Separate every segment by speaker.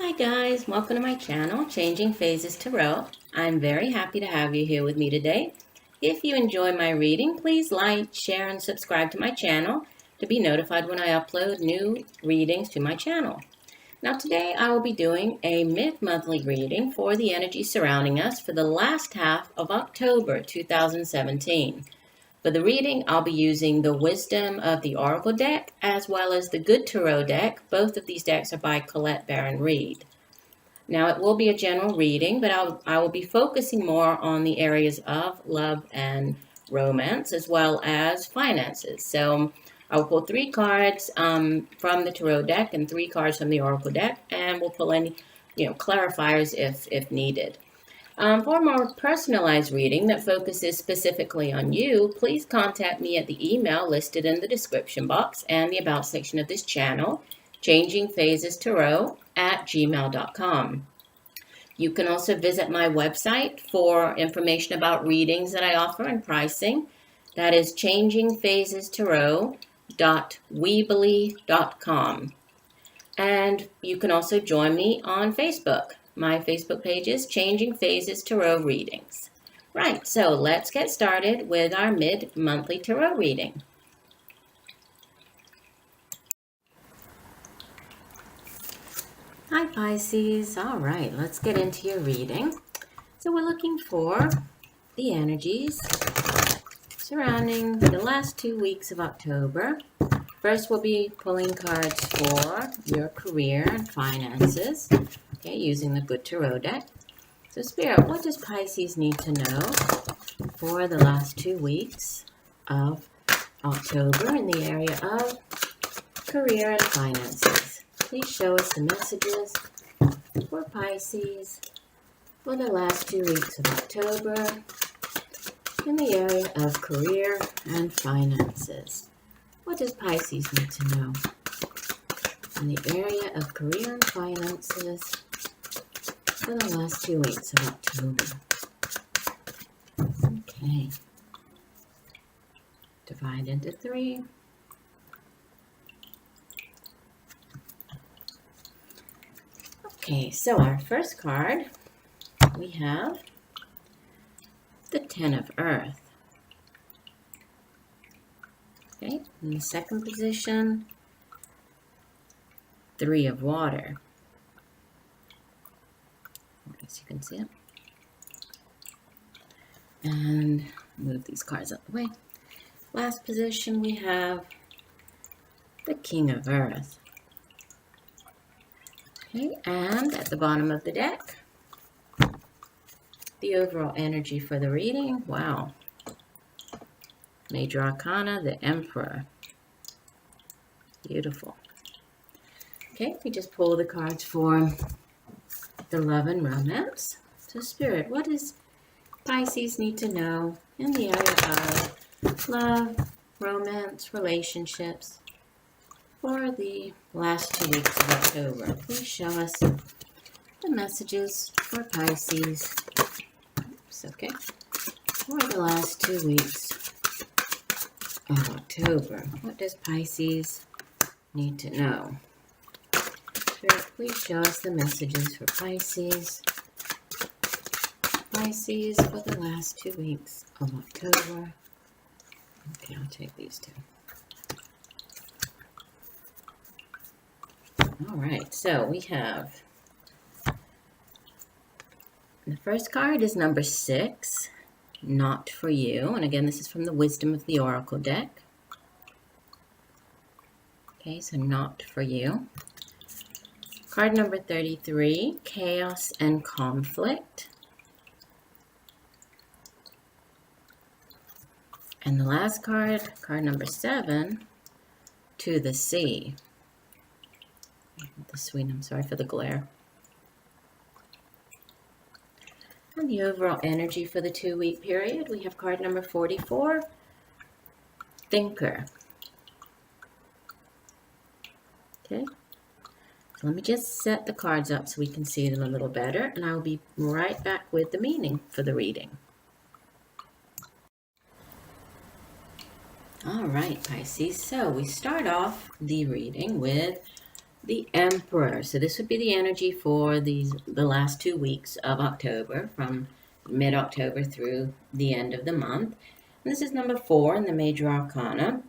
Speaker 1: Hi guys, welcome to my channel, Changing Phases Tarot. I'm very happy to have you here with me today. If you enjoy my reading, please like, share, and subscribe to my channel to be notified when I upload new readings to my channel. Now today I will be doing a mid-monthly reading for the energy surrounding us for the last half of October 2017. For the reading, I'll be using the Wisdom of the Oracle deck as well as the Good Tarot deck. Both of these decks are by Colette Baron Reed. Now, it will be a general reading, but I will be focusing more on the areas of love and romance as well as finances. So I will pull 3 cards from the Tarot deck and 3 cards from the Oracle deck, and we'll pull any clarifiers if needed. For a more personalized reading that focuses specifically on you, please contact me at the email listed in the description box and the About section of this channel, changingphasestarot@gmail.com. You can also visit my website for information about readings that I offer and pricing. That is changingphasestarot.weebly.com. And you can also join me on Facebook. My Facebook page is Changing Phases Tarot Readings. Right, so let's get started with our mid-monthly tarot reading. Hi Pisces. All right, let's get into your reading. So we're looking for the energies surrounding the last 2 weeks of October. First, we'll be pulling cards for your career and finances, okay, using the Good Tarot deck. So, Spirit, what does Pisces need to know for the last 2 weeks of October in the area of career and finances? Please show us the messages for Pisces for the last 2 weeks of October in the area of career and finances. What does Pisces need to know in the area of career and finances for the last 2 weeks of October? Okay. Divide into 3. Okay, so our first card, we have the Ten of Earth. Okay, in the second position, 3 of Water. As you can see it. And move these cards out the way. Last position, we have the King of Earth. Okay, and at the bottom of the deck, the overall energy for the reading. Wow. Major Arcana, the Emperor. Beautiful. Okay, we just pull the cards for the love and romance. So, Spirit, what does Pisces need to know in the area of love, romance, relationships for the last 2 weeks of October? Please show us the messages for Pisces. Oops, okay. For the last 2 weeks of October. What does Pisces need to know? Spirit, please show us the messages for Pisces. Pisces for the last 2 weeks of October. Okay, I'll take these 2. All right, so we have the first card is number 6. Not for you. And again, this is from the Wisdom of the Oracle deck. Okay, so not for you. Card number 33, Chaos and Conflict. And the last card, card number 7, To the Sea. I'm sorry for the glare. And the overall energy for the 2-week period, we have card number 44, Thinker. Okay, so let me just set the cards up so we can see them a little better, and I'll be right back with the meaning for the reading. All right, Pisces, so we start off the reading with The Emperor. So this would be the energy for the last 2 weeks of October, from mid-October through the end of the month. And this is number 4 in the Major Arcana.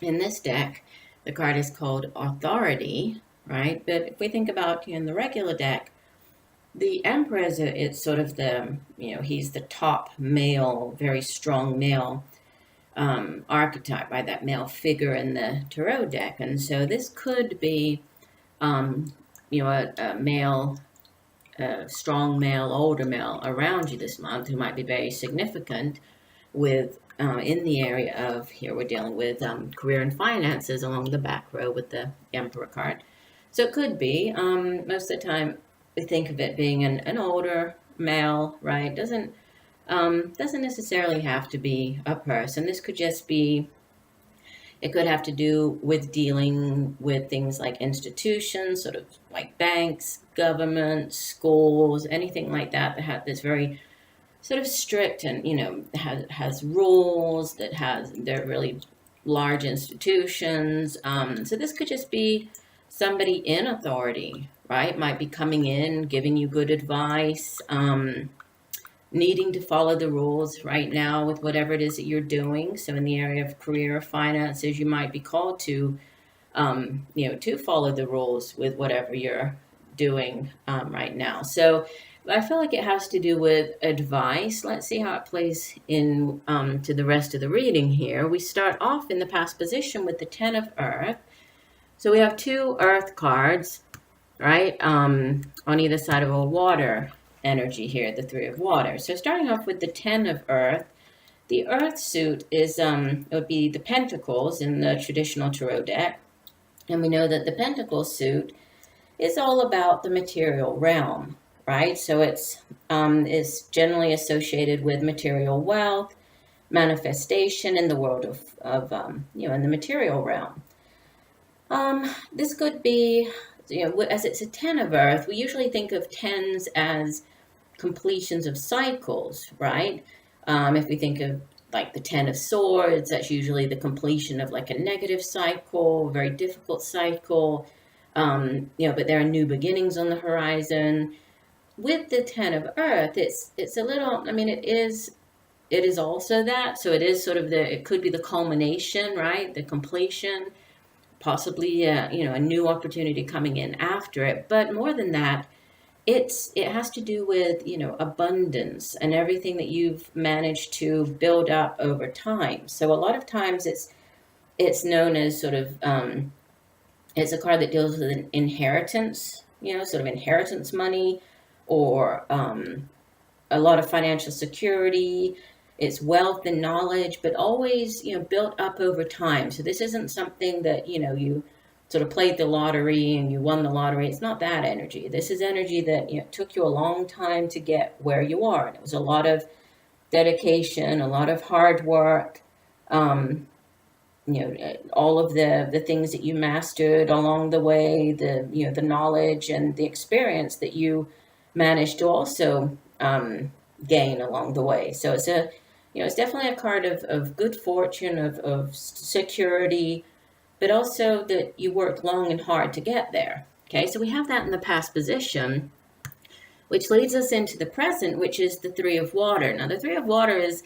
Speaker 1: In this deck, the card is called Authority, right? But if we think about in the regular deck, the Emperor it's sort of the, he's the top male, very strong male archetype, right? That male figure in the tarot deck. And so this could be a male, strong male, older male around you this month who might be very significant with in the area of, here we're dealing with career and finances along the back row with the Emperor card. So it could be, most of the time we think of it being an older male, right? Doesn't necessarily have to be a person. This could just be, it could have to do with dealing with things like institutions, sort of like banks, government, schools, anything like that that's very sort of strict and, has rules, they're really large institutions. So this could just be somebody in authority, right? Might be coming in, giving you good advice, needing to follow the rules right now with whatever it is that you're doing. So in the area of career or finances, you might be called to, to follow the rules with whatever you're doing right now. So I feel like it has to do with advice. Let's see how it plays in to the rest of the reading here. We start off in the past position with the 10 of Earth. So we have 2 Earth cards, right, on either side of a water energy here, the 3 of Water. So starting off with the 10 of Earth, the Earth suit is, it would be the Pentacles in the traditional tarot deck. And we know that the Pentacle suit is all about the material realm, right? So it's generally associated with material wealth, manifestation in the world of in the material realm. This could be, as it's a 10 of Earth, we usually think of 10s as completions of cycles, right? If we think of like the 10 of Swords, that's usually the completion of like a negative cycle, a very difficult cycle, but there are new beginnings on the horizon. With the 10 of Earth, it's a little, it is also that. So it is sort of it could be the culmination, right? The completion, possibly, a new opportunity coming in after it. But more than that, it has to do with, abundance and everything that you've managed to build up over time. So a lot of times it's known as sort of, it's a card that deals with an inheritance, sort of inheritance money, or a lot of financial security. It's wealth and knowledge, but always, built up over time. So this isn't something that, you sort of played the lottery and you won the lottery. It's not that energy. This is energy that, took you a long time to get where you are. And it was a lot of dedication, a lot of hard work, all of the things that you mastered along the way, the knowledge and the experience that you managed to also gain along the way. So it's it's definitely a card of good fortune, of security, but also that you worked long and hard to get there. Okay, so we have that in the past position, which leads us into the present, which is the 3 of Water. Now, the 3 of Water is,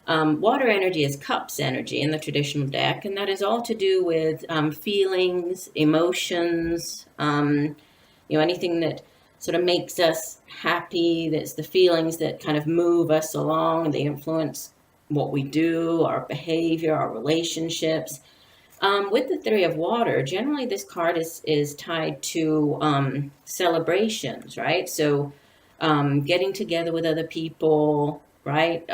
Speaker 1: water energy is cups energy in the traditional deck, and that is all to do with feelings, emotions, anything that sort of makes us happy. That's the feelings that kind of move us along. They influence what we do, our behavior, our relationships. With the 3 of Water, generally this card is tied to celebrations, right? So getting together with other people, right?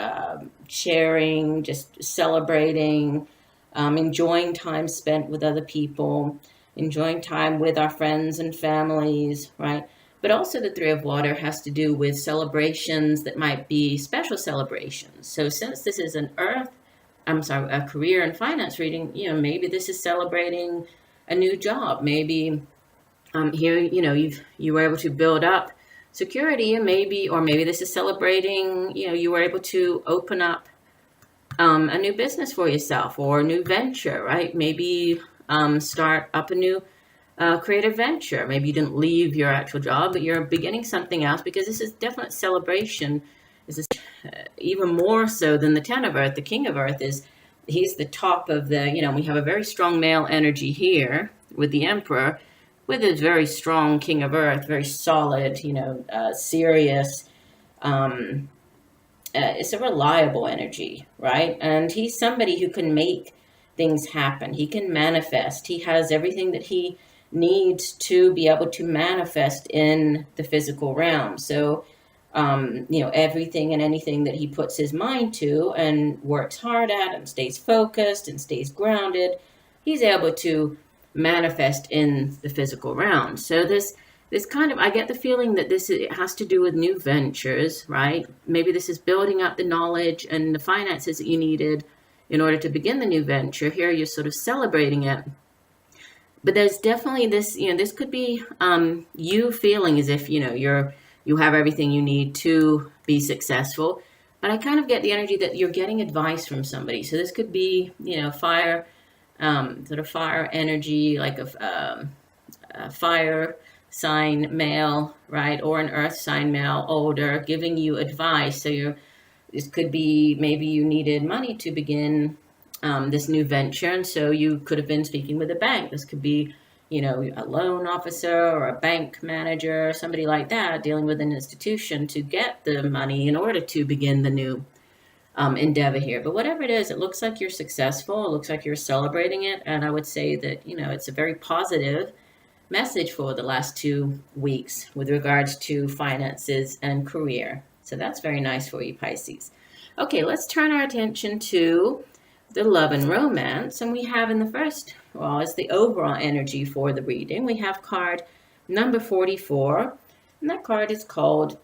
Speaker 1: Sharing, just celebrating, enjoying time spent with other people, enjoying time with our friends and families, right? But also the 3 of Water has to do with celebrations that might be special celebrations. So since this is a career and finance reading, maybe this is celebrating a new job. Maybe here, you were able to build up security, and maybe this is celebrating, you were able to open up a new business for yourself or a new venture, right? Maybe start up a new creative venture. Maybe you didn't leave your actual job, but you're beginning something else, because this is definite celebration. This is even more so than the Ten of Earth. The King of Earth he's the top of the, we have a very strong male energy here with the Emperor, with a very strong King of Earth, very solid, serious. It's a reliable energy, right? And he's somebody who can make things happen. He can manifest. He has everything that he needs to be able to manifest in the physical realm. So, everything and anything that he puts his mind to and works hard at and stays focused and stays grounded, he's able to manifest in the physical realm. So this kind of, I get the feeling that it has to do with new ventures, right? Maybe this is building up the knowledge and the finances that you needed in order to begin the new venture. Here you're sort of celebrating it. But there's definitely this, this could be you feeling as if, you have everything you need to be successful. But I kind of get the energy that you're getting advice from somebody. So this could be, fire, sort of fire energy, like a fire sign male, right? Or an earth sign male, older, giving you advice. So this could be, maybe you needed money to begin this new venture, and so you could have been speaking with a bank. This could be, a loan officer or a bank manager, or somebody like that, dealing with an institution to get the money in order to begin the new endeavor here. But whatever it is, it looks like you're successful. It looks like you're celebrating it, and I would say that, it's a very positive message for the last 2 weeks with regards to finances and career. So that's very nice for you, Pisces. Okay, let's turn our attention to the love and romance. And we have in the first, it's the overall energy for the reading. We have card number 44, and that card is called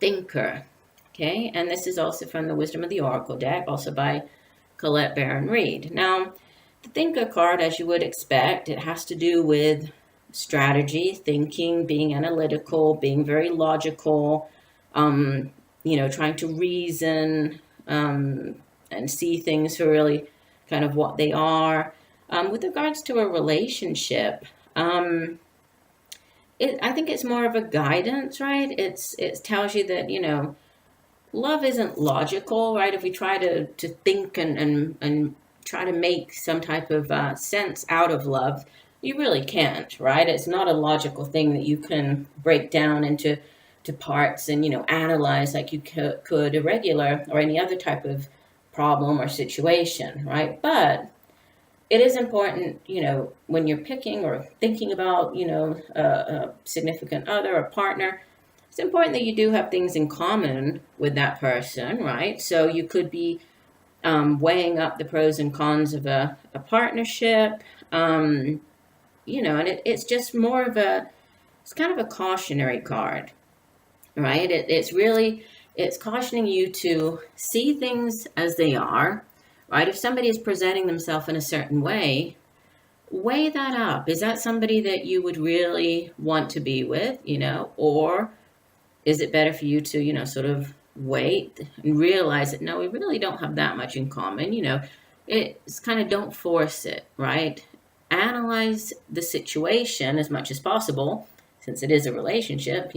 Speaker 1: Thinker. Okay, and this is also from the Wisdom of the Oracle deck, also by Colette Baron Reed. Now, the Thinker card, as you would expect, it has to do with strategy, thinking, being analytical, being very logical, trying to reason and see things for really kind of what they are. With regards to a relationship, I think it's more of a guidance, right? It tells you that, love isn't logical, right? If we try to think and try to make some type of sense out of love, you really can't, right? It's not a logical thing that you can break down into parts and, analyze like you could a regular or any other type of problem or situation, right? But it is important, when you're picking or thinking about, a significant other, a partner, it's important that you do have things in common with that person, right? So you could be weighing up the pros and cons of a partnership, and it's just more of it's kind of a cautionary card, right? It's cautioning you to see things as they are, right? If somebody is presenting themselves in a certain way, weigh that up. Is that somebody that you would really want to be with, or is it better for you to, sort of wait and realize that, no, we really don't have that much in common, it's kind of, don't force it, right? Analyze the situation as much as possible, since it is a relationship,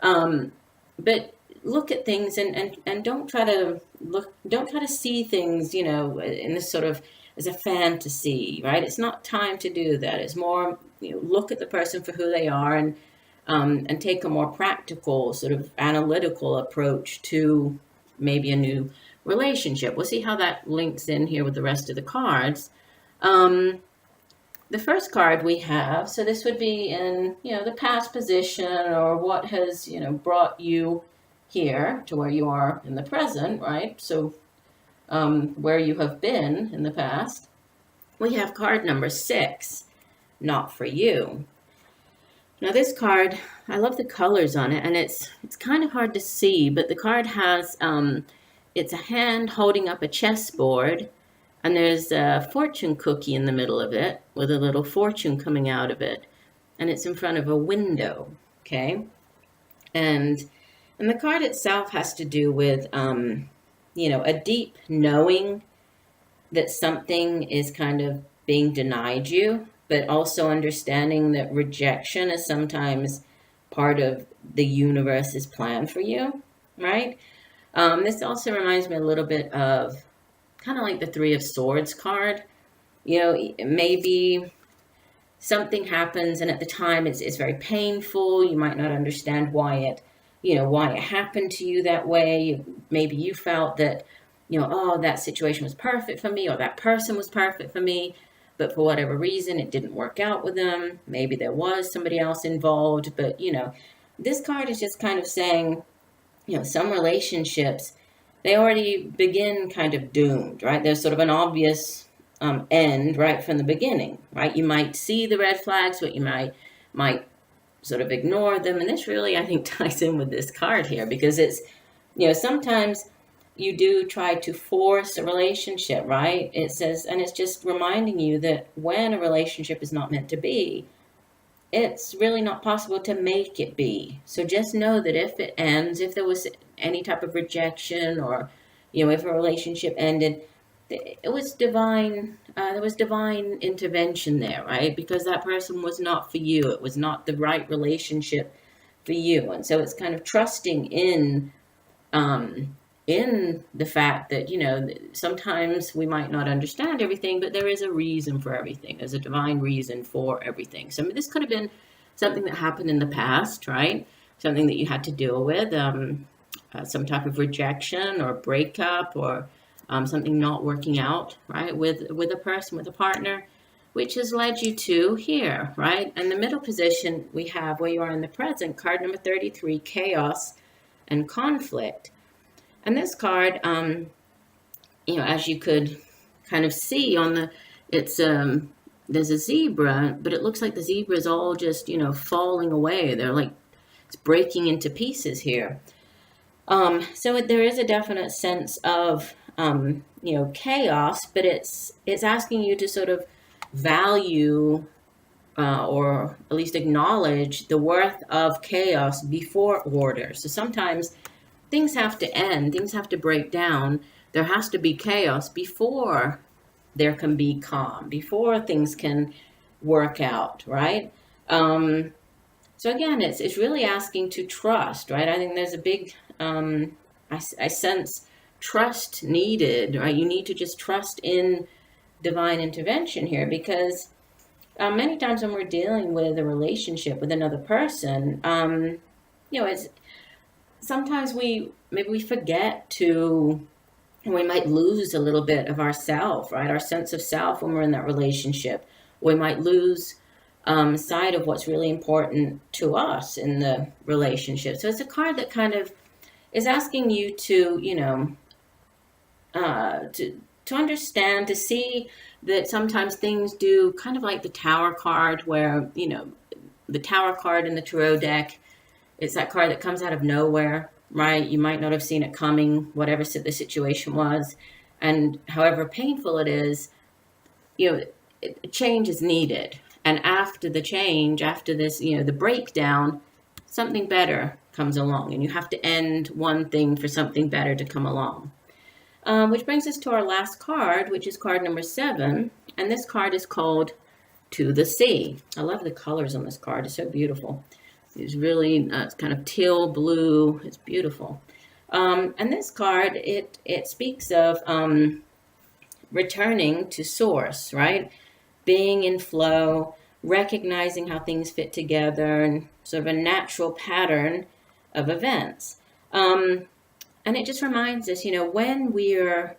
Speaker 1: but look at things and don't try to see things, in this sort of as a fantasy, right? It's not time to do that. It's more, look at the person for who they are and take a more practical, sort of analytical approach to maybe a new relationship. We'll see how that links in here with the rest of the cards. The first card we have, so this would be in, the past position, or what has, brought you here to where you are in the present, right? So where you have been in the past. We have card number 6, not for you. Now this card, I love the colors on it, and it's kind of hard to see, but the card has, it's a hand holding up a chessboard, and there's a fortune cookie in the middle of it with a little fortune coming out of it. And it's in front of a window, okay? And the card itself has to do with, a deep knowing that something is kind of being denied you, but also understanding that rejection is sometimes part of the universe's plan for you, right? This also reminds me a little bit of kind of like the Three of Swords card. Maybe something happens and at the time it's very painful. You might not understand why it happened to you that way. Maybe you felt that, oh, that situation was perfect for me, or that person was perfect for me, but for whatever reason, it didn't work out with them. Maybe there was somebody else involved, but, this card is just kind of saying, some relationships, they already begin kind of doomed, right? There's sort of an obvious end right from the beginning, right? You might see the red flags, but you might sort of ignore them. And this really, I think, ties in with this card here, because it's, sometimes you do try to force a relationship, right? It says, and it's just reminding you that when a relationship is not meant to be, it's really not possible to make it be. So just know that if it ends, if there was any type of rejection, or, if a relationship ended, it was divine. There was divine intervention there, right? Because that person was not for you. It was not the right relationship for you. And so it's kind of trusting in the fact that, sometimes we might not understand everything, but there is a reason for everything. There's a divine reason for everything. So this could have been something that happened in the past, right? Something that you had to deal with, some type of rejection or breakup, or something not working out, right? With a person, with a partner, which has led you to here, right? And the middle position we have, where you are in the present, card number 33, chaos and conflict. And this card, as you could kind of see there's a zebra, but it looks like the zebra is all just, falling away. They're like, it's breaking into pieces here. So there is a definite sense of, chaos, but it's asking you to sort of value, or at least acknowledge the worth of chaos before order. So sometimes things have to end, things have to break down. There has to be chaos before there can be calm, before things can work out, right? So again, it's really asking to trust, right? I think there's a big, I sense trust needed, right? You need to just trust in divine intervention here, because many times when we're dealing with a relationship with another person, it's sometimes maybe we forget to, we might lose a little bit of ourself, right? Our sense of self when we're in that relationship. We might lose sight of what's really important to us in the relationship. So it's a card that kind of is asking you to, to understand, to see that sometimes things do, kind of like the Tower card, where, the Tower card in the Tarot deck, it's that card that comes out of nowhere, right? You might not have seen it coming, whatever the situation was. And however painful it is, change is needed. And after the change, after this, the breakdown, something better comes along. And you have to end one thing for something better to come along. Which brings us to our last card, which is card number 7. And this card is called To the Sea. I love the colors on this card. It's so beautiful. It's really, it's kind of teal blue. It's beautiful. And this card, it speaks of returning to source, right? Being in flow, recognizing how things fit together, and sort of a natural pattern of events. And it just reminds us, when we're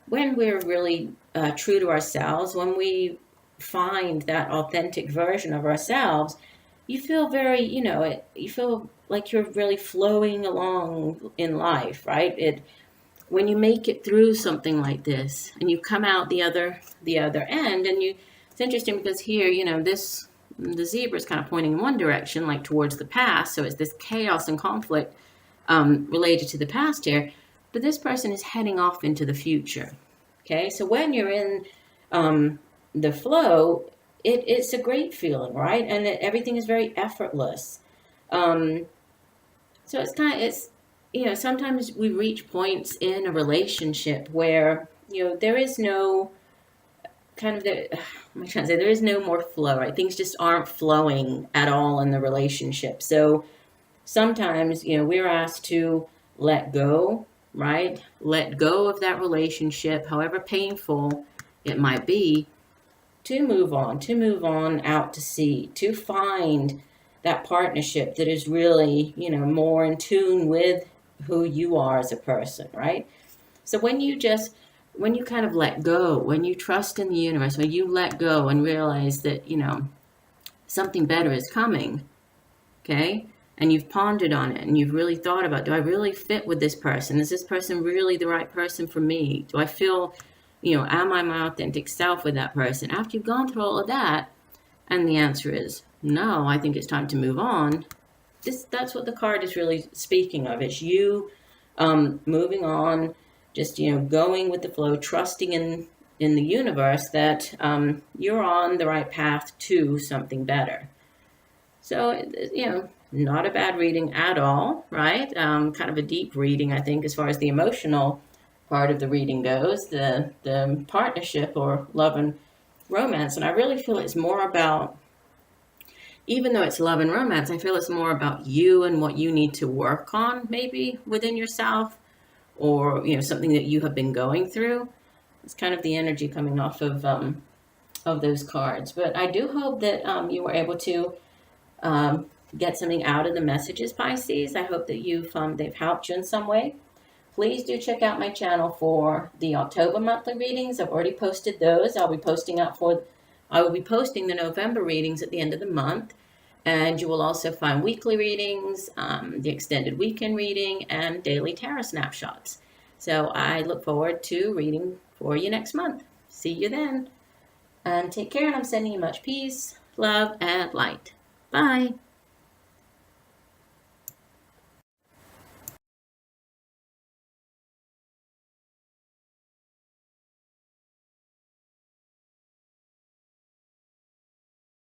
Speaker 1: really true to ourselves, when we find that authentic version of ourselves, you feel very, you feel like you're really flowing along in life, right? When you make it through something like this and you come out the other end, and it's interesting because here, the zebra is kind of pointing in one direction, like towards the past. So it's this chaos and conflict related to the past here, but this person is heading off into the future. Okay. So when you're in the flow, it's a great feeling, right? And everything is very effortless. So sometimes we reach points in a relationship where, there is no kind of I'm trying to say there is no more flow, right? Things just aren't flowing at all in the relationship. So sometimes, we're asked to let go, right? Let go of that relationship, however painful it might be, to move on out to sea, to find that partnership that is really, more in tune with who you are as a person, right? So when you kind of let go, when you trust in the universe, when you let go and realize that, something better is coming, okay? And you've pondered on it and you've really thought about, do I really fit with this person? Is this person really the right person for me? Do I feel, am I my authentic self with that person? After you've gone through all of that, and the answer is no, I think it's time to move on. That's what the card is really speaking of. It's you moving on, just going with the flow, trusting in the universe that you're on the right path to something better. So not a bad reading at all, right? Kind of a deep reading, I think, as far as the emotional part of the reading goes, the partnership or love and romance. And I really feel it's more about, even though it's love and romance, I feel it's more about you and what you need to work on, maybe within yourself, or something that you have been going through. It's kind of the energy coming off of those cards. But I do hope that you were able to get something out of the messages, Pisces. I hope that they've helped you in some way. Please do check out my channel for the October monthly readings. I've already posted those. I will be posting the November readings at the end of the month. And you will also find weekly readings, the extended weekend reading, and daily tarot snapshots. So I look forward to reading for you next month. See you then. And take care, and I'm sending you much peace, love, and light. Bye.